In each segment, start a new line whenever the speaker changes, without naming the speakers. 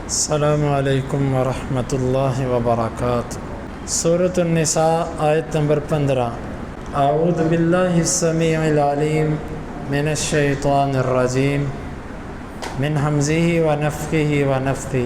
السلام علیکم ورحمۃ اللہ وبرکاتہ۔ سورۃ النساء آیت نمبر 15۔ اعوذ باللہ السمیع العلیم من الشیطان الرجیم من حمزہ ونفخہ ونفثہ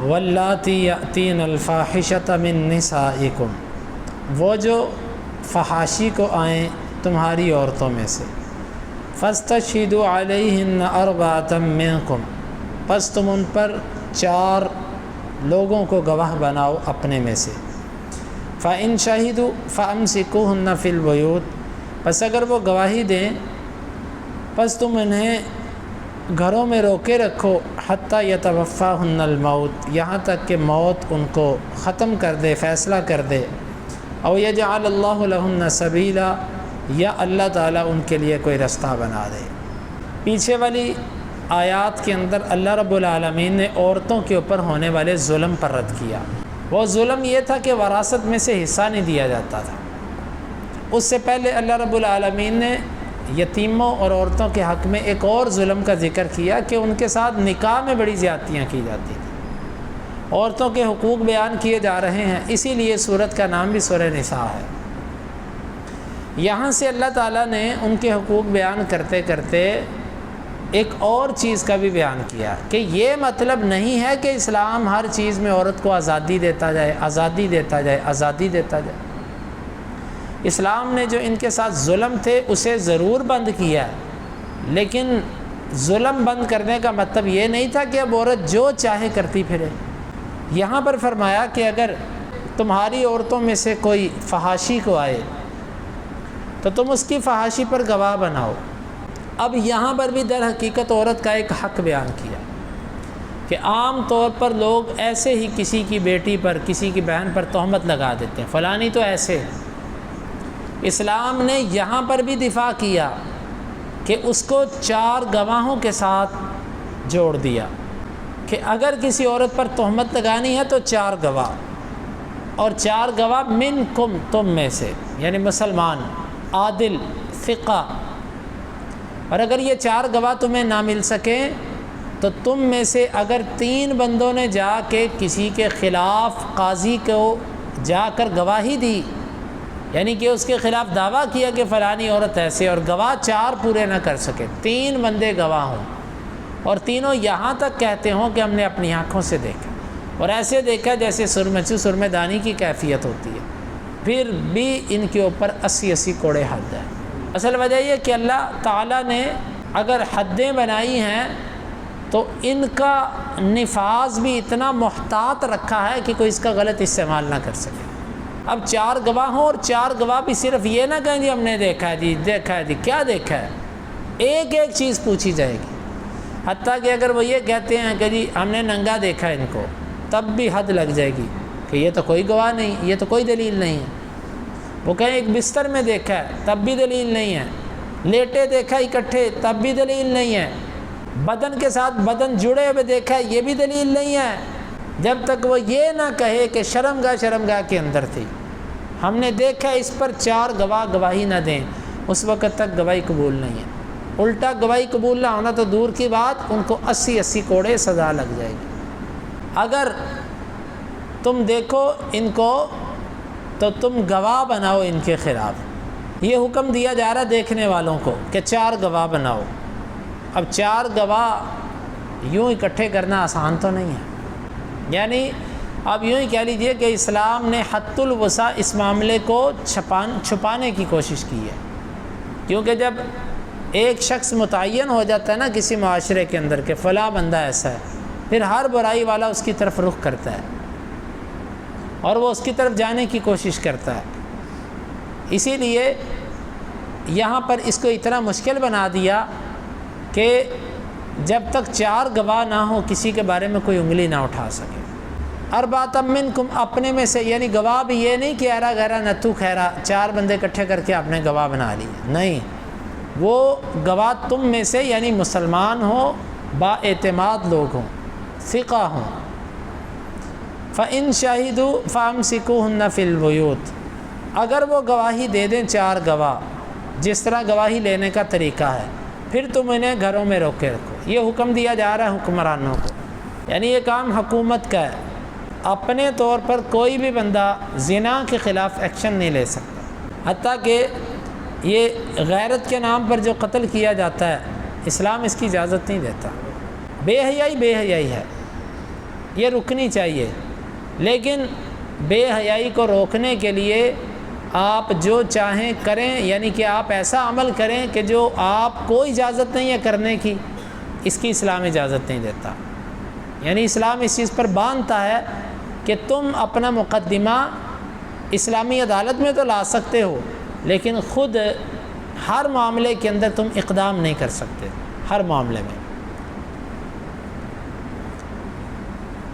واللاتی یأتین الفاحشۃ من نسائکم، وہ جو فحاشی کو آئیں تمہاری عورتوں میں سے، فاستشہدوا علیہن اربعۃ منکم، پس تم ان پر 4 لوگوں کو گواہ بناؤ اپنے میں سے۔ فَإِن شَهِدُوا فَأَمْسِكُوهُنَّ فِي الْبُيُوتِ، پس اگر وہ گواہی دیں پس تم انہیں گھروں میں روکے رکھو، حَتَّى يَتَوَفَّاهُنَّ الْمَوْتِ، یہاں تک کہ موت ان کو ختم کر دے، فیصلہ کر دے، او يَجْعَلَ اللَّهُ لَهُنَّ سَبِيلًا، یا اللہ تعالیٰ ان کے لیے کوئی رستہ بنا دے۔ پیچھے والی آیات کے اندر اللہ رب العالمین نے عورتوں کے اوپر ہونے والے ظلم پر رد کیا۔ وہ ظلم یہ تھا کہ وراثت میں سے حصہ نہیں دیا جاتا تھا۔ اس سے پہلے اللہ رب العالمین نے یتیموں اور عورتوں کے حق میں ایک اور ظلم کا ذکر کیا کہ ان کے ساتھ نکاح میں بڑی زیادتیاں کی جاتی تھیں۔ عورتوں کے حقوق بیان کیے جا رہے ہیں، اسی لیے سورت کا نام بھی سورہ نساء ہے۔ یہاں سے اللہ تعالیٰ نے ان کے حقوق بیان کرتے کرتے ایک اور چیز کا بھی بیان کیا کہ یہ مطلب نہیں ہے کہ اسلام ہر چیز میں عورت کو آزادی دیتا جائے، آزادی دیتا جائے، آزادی دیتا جائے۔ اسلام نے جو ان کے ساتھ ظلم تھے اسے ضرور بند کیا، لیکن ظلم بند کرنے کا مطلب یہ نہیں تھا کہ اب عورت جو چاہے کرتی پھرے۔ یہاں پر فرمایا کہ اگر تمہاری عورتوں میں سے کوئی فحاشی کو آئے تو تم اس کی فحاشی پر گواہ بناؤ۔ اب یہاں پر بھی در حقیقت عورت کا ایک حق بیان کیا کہ عام طور پر لوگ ایسے ہی کسی کی بیٹی پر، کسی کی بہن پر تہمت لگا دیتے ہیں، فلانی تو ایسے ہے۔ اسلام نے یہاں پر بھی دفاع کیا کہ اس کو 4 گواہوں کے ساتھ جوڑ دیا کہ اگر کسی عورت پر تہمت لگانی ہے تو 4 گواہ، اور 4 گواہ منکم، تم میں سے، یعنی مسلمان، عادل، ثقہ۔ اور اگر یہ 4 گواہ تمہیں نہ مل سکیں تو تم میں سے اگر 3 بندوں نے جا کے کسی کے خلاف قاضی کو جا کر گواہی دی، یعنی کہ اس کے خلاف دعویٰ کیا کہ فلانی عورت ایسے، اور گواہ 4 پورے نہ کر سکے، 3 بندے گواہ ہوں اور تینوں یہاں تک کہتے ہوں کہ ہم نے اپنی آنکھوں سے دیکھا، اور ایسے دیکھا جیسے سرمچی سرمے دانی کی کیفیت ہوتی ہے، پھر بھی ان کے اوپر 80 کوڑے حد ہے۔ اصل وجہ یہ کہ اللہ تعالیٰ نے اگر حدیں بنائی ہیں تو ان کا نفاذ بھی اتنا محتاط رکھا ہے کہ کوئی اس کا غلط استعمال نہ کر سکے۔ اب 4 گواہ ہوں، اور 4 گواہ بھی صرف یہ نہ کہیں جی ہم نے دیکھا ہے، جی دیکھا ہے، جی کیا دیکھا ہے، ایک ایک چیز پوچھی جائے گی۔ حتیٰ کہ اگر وہ یہ کہتے ہیں کہ جی ہم نے ننگا دیکھا ان کو، تب بھی حد لگ جائے گی کہ یہ تو کوئی گواہ نہیں، یہ تو کوئی دلیل نہیں ہے۔ وہ کہیں ایک بستر میں دیکھا ہے، تب بھی دلیل نہیں ہے۔ لیٹے دیکھا اکٹھے، تب بھی دلیل نہیں ہے۔ بدن کے ساتھ بدن جڑے ہوئے دیکھا ہے، یہ بھی دلیل نہیں ہے۔ جب تک وہ یہ نہ کہے کہ شرمگاہ کے اندر تھی، ہم نے دیکھا اس پر 4 گواہ گواہی نہ دیں، اس وقت تک گواہی قبول نہیں ہے۔ الٹا گواہی قبول نہ ہونا تو دور کی بات، ان کو 80 کوڑے سزا لگ جائے گی۔ اگر تم دیکھو ان کو تو تم گواہ بناؤ ان کے خلاف۔ یہ حکم دیا جا رہا دیکھنے والوں کو کہ 4 گواہ بناؤ۔ اب 4 گواہ یوں اکٹھے کرنا آسان تو نہیں ہے، یعنی اب یوں ہی کہہ لیجئے کہ اسلام نے حد الوسع اس معاملے کو چھپانے کی کوشش کی ہے، کیونکہ جب ایک شخص متعین ہو جاتا ہے نا کسی معاشرے کے اندر کہ فلاں بندہ ایسا ہے، پھر ہر برائی والا اس کی طرف رخ کرتا ہے اور وہ اس کی طرف جانے کی کوشش کرتا ہے۔ اسی لیے یہاں پر اس کو اتنا مشکل بنا دیا کہ جب تک 4 گواہ نہ ہو کسی کے بارے میں کوئی انگلی نہ اٹھا سکے۔ اربعۃ منکم، اپنے میں سے، یعنی گواہ بھی یہ نہیں کہ ایرا گہرا نتھو خیرا 4 بندے اکٹھے کر کے آپ نے گواہ بنا لی، نہیں، وہ گواہ تم میں سے، یعنی مسلمان ہوں، با اعتماد لوگ ہوں، ثقہ ہوں۔ فَإِن شَهِدُوا فَأَمْسِكُوهُنَّ فِي الْبُيُوتِ، اگر وہ گواہی دے دیں 4 گواہ، جس طرح گواہی لینے کا طریقہ ہے، پھر تم انہیں گھروں میں روکے رکھو۔ یہ حکم دیا جا رہا ہے حکمرانوں کو یعنی یہ کام حکومت کا ہے، اپنے طور پر کوئی بھی بندہ زنا کے خلاف ایکشن نہیں لے سکتا، حتیٰ کہ یہ غیرت کے نام پر جو قتل کیا جاتا ہے اسلام اس کی اجازت نہیں دیتا۔ بے حیائی ہے، یہ رکنی چاہیے، لیکن بے حیائی کو روکنے کے لیے آپ جو چاہیں کریں، یعنی کہ آپ ایسا عمل کریں کہ جو آپ کو اجازت نہیں ہے کرنے کی، اس کی اسلام اجازت نہیں دیتا۔ یعنی اسلام اس چیز پر باندھتا ہے کہ تم اپنا مقدمہ اسلامی عدالت میں تو لا سکتے ہو، لیکن خود ہر معاملے کے اندر تم اقدام نہیں کر سکتے، ہر معاملے میں۔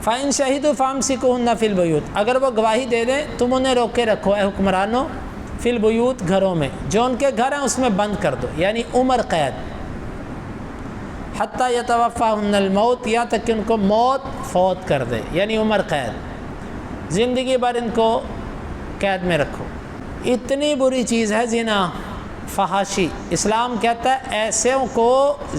فَإِن شَهِدُوا فَأَمْسِكُوهُنَّ فِي الْبُيُوتِ، اگر وہ گواہی دے دیں تم انہیں روکے رکھو اے حکمرانوں، فی البیوت گھروں میں، جو ان کے گھر ہیں اس میں بند کر دو، یعنی عمر قید، حتیٰ یتوفاہن الموت، یہاں تک کہ ان کو موت فوت کر دے، یعنی عمر قید، زندگی بھر ان کو قید میں رکھو۔ اتنی بری چیز ہے زنا، فحاشی، اسلام کہتا ہے ایسوں کو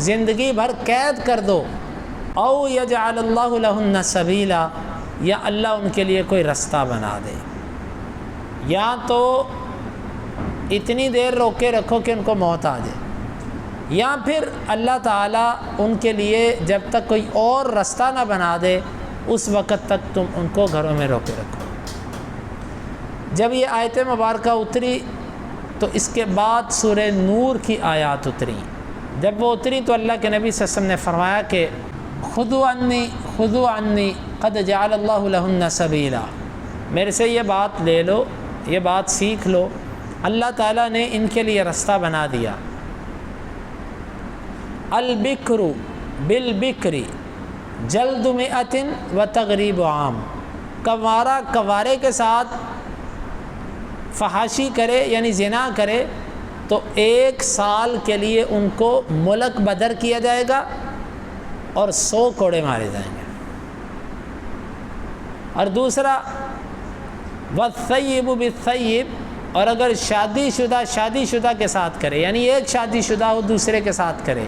زندگی بھر قید کر دو، او یجعل اللہ لہن سبیلا، یا اللہ ان کے لیے کوئی رستہ بنا دے، یا تو اتنی دیر روکے رکھو کہ ان کو موت آ جائے، یا پھر اللہ تعالیٰ ان کے لیے جب تک کوئی اور رستہ نہ بنا دے اس وقت تک تم ان کو گھروں میں روکے رکھو۔ جب یہ آیت مبارکہ اتری تو اس کے بعد سورہ نور کی آیات اتری، جب وہ اتری تو اللہ کے نبی صلی اللہ علیہ وسلم نے فرمایا کہ خذوا عنی قد جعل اللہ لہن سبیلا، میرے سے یہ بات لے لو، یہ بات سیکھ لو، اللہ تعالیٰ نے ان کے لیے رستہ بنا دیا۔ البکر بالبکری جلد مئۃ و تغریب عام، کنوارا کنوارے کے ساتھ فحاشی کرے یعنی زنا کرے تو 1 سال کے لیے ان کو ملک بدر کیا جائے گا اور 100 کوڑے مارے جائیں گے۔ اور دوسرا والثیب بالثیب، اور اگر شادی شدہ کے ساتھ کرے، یعنی ایک شادی شدہ ہو دوسرے کے ساتھ کرے،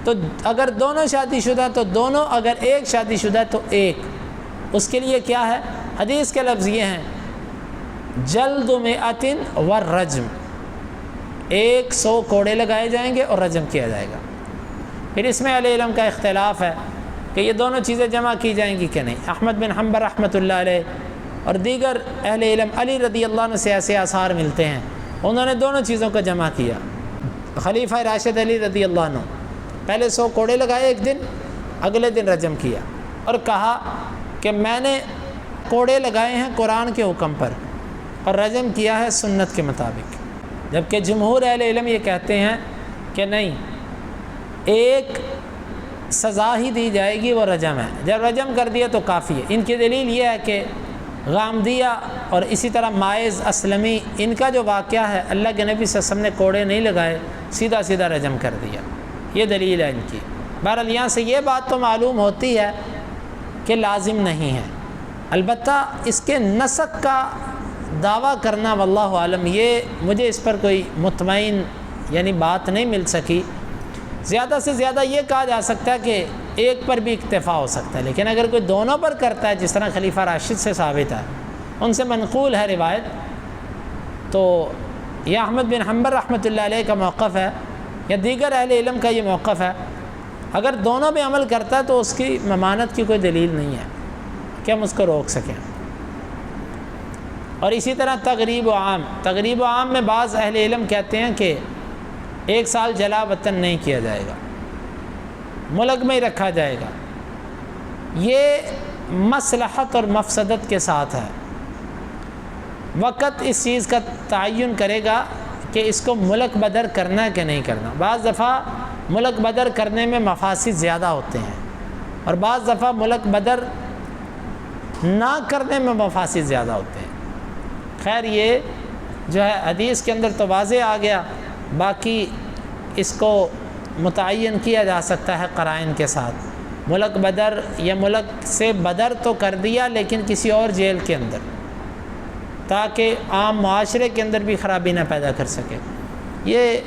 تو اگر دونوں شادی شدہ تو دونوں، اگر ایک شادی شدہ تو ایک، اس کے لیے کیا ہے؟ حدیث کے لفظ یہ ہیں جلد مئۃ والرجم، 100 کوڑے لگائے جائیں گے اور رجم کیا جائے گا۔ پھر اس میں اہل علم کا اختلاف ہے کہ یہ دونوں چیزیں جمع کی جائیں گی کہ نہیں۔ احمد بن حنبل رحمۃ اللہ علیہ اور دیگر اہل علم، علی رضی اللہ عنہ سے ایسے آثار ملتے ہیں، انہوں نے دونوں چیزوں کو جمع کیا۔ خلیفہ راشد علی رضی اللہ عنہ پہلے 100 کوڑے لگائے ایک دن، اگلے دن رجم کیا، اور کہا کہ میں نے کوڑے لگائے ہیں قرآن کے حکم پر اور رجم کیا ہے سنت کے مطابق، جبکہ جمہور اہل علم یہ کہتے ہیں کہ نہیں، ایک سزا ہی دی جائے گی، وہ رجم ہے، جب رجم کر دیا تو کافی ہے۔ ان کی دلیل یہ ہے کہ غامدیہ اور اسی طرح مائز اسلمی، ان کا جو واقعہ ہے اللہ کے نبی صلی اللہ علیہ وسلم نے کوڑے نہیں لگائے، سیدھا سیدھا رجم کر دیا، یہ دلیل ہے ان کی۔ بہرحال یہاں سے یہ بات تو معلوم ہوتی ہے کہ لازم نہیں ہے، البتہ اس کے نسخ کا دعویٰ کرنا واللہ عالم، یہ مجھے اس پر کوئی مطمئن یعنی بات نہیں مل سکی۔ زیادہ سے زیادہ یہ کہا جا سکتا ہے کہ ایک پر بھی اکتفا ہو سکتا ہے، لیکن اگر کوئی دونوں پر کرتا ہے جس طرح خلیفہ راشد سے ثابت ہے، ان سے منقول ہے روایت، تو یہ احمد بن حنبل رحمۃ اللہ علیہ کا موقف ہے یا دیگر اہل علم کا یہ موقف ہے۔ اگر دونوں پہ عمل کرتا ہے تو اس کی ممانت کی کوئی دلیل نہیں ہے کہ ہم اس کو روک سکیں۔ اور اسی طرح تغریب و عام میں بعض اہل علم کہتے ہیں کہ 1 سال جلا وطن نہیں کیا جائے گا، ملک میں ہی رکھا جائے گا، یہ مصلحت اور مفسدت کے ساتھ ہے، وقت اس چیز کا تعین کرے گا کہ اس کو ملک بدر کرنا ہے کہ نہیں کرنا۔ بعض دفعہ ملک بدر کرنے میں مفاسد زیادہ ہوتے ہیں اور بعض دفعہ ملک بدر نہ کرنے میں مفاسد زیادہ ہوتے ہیں۔ خیر یہ جو ہے حدیث کے اندر تو واضح آ گیا، باقی اس کو متعین کیا جا سکتا ہے قرائن کے ساتھ۔ ملک بدر یا ملک سے بدر تو کر دیا لیکن کسی اور جیل کے اندر، تاکہ عام معاشرے کے اندر بھی خرابی نہ پیدا کر سکے، یہ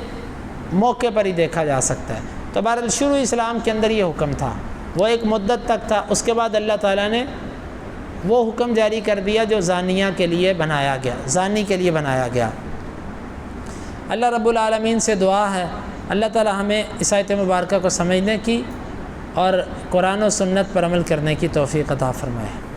موقع پر ہی دیکھا جا سکتا ہے۔ تو بہرحال شروع اسلام کے اندر یہ حکم تھا وہ ایک مدت تک تھا، اس کے بعد اللہ تعالیٰ نے وہ حکم جاری کر دیا جو زانیہ کے لیے بنایا گیا، زانی کے لیے بنایا گیا۔ اللہ رب العالمین سے دعا ہے اللہ تعالیٰ ہمیں اس آیت مبارکہ کو سمجھنے کی اور قرآن و سنت پر عمل کرنے کی توفیق عطا فرمائے۔